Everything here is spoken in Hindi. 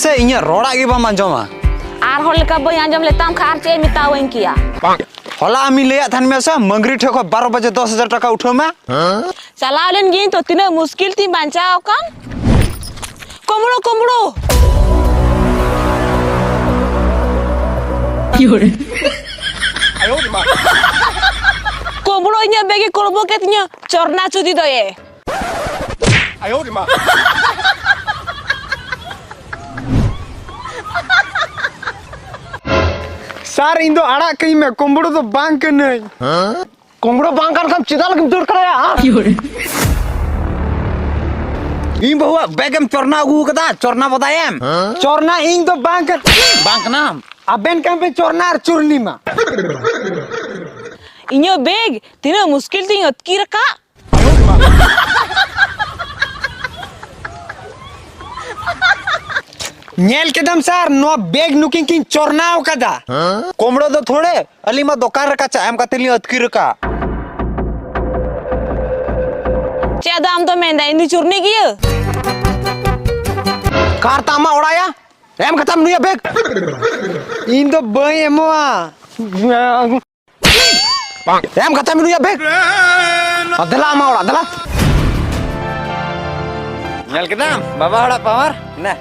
से इन्हें रोड़ा की बाम अंजमा आर होल का बई अंजम लेताम खार चे मितावें किया होला आमी ले थान में से मंगरी ठेको 12 बजे 10,000 टका उठो में चलाव लेन गिन तो तीना मुश्किल थी बांचाओ कम कोमड़ो कोमड़ो कोमड़ो इन्हें बेगे कोरबो के तिन्या चोरना चुदी दो ये सार इंदो आड़ा कहीं में कोंबड़ो तो बांग के नहीं कोंबड़ो बांग कर हम चिदा लगे दूर कराया इन बहुआ बेगम चोरना अगू कदा चोरना बताएम चोरना इंग तो बांग कर बांक नाम अबेन कम पे चोरना और चुरनी मा इन्हें बेग तीना मुश्किल थी अतकी रखा नेल के दम सार नो बेग नुकिंग किंग चोरना हो कदा कोमड़ो तो थोड़े अली मा दुकान रखा चाम कतली अतकी रखा चे दाम तो मैं इंदी चुरनी की कार तामा उड़ाया एम खत्म नहीं बेग इन तो बई एमोआ एम खत्म नहीं बेग अदला मा उड़ा अदला नेल के नाम बाबा हड़ा पावर ना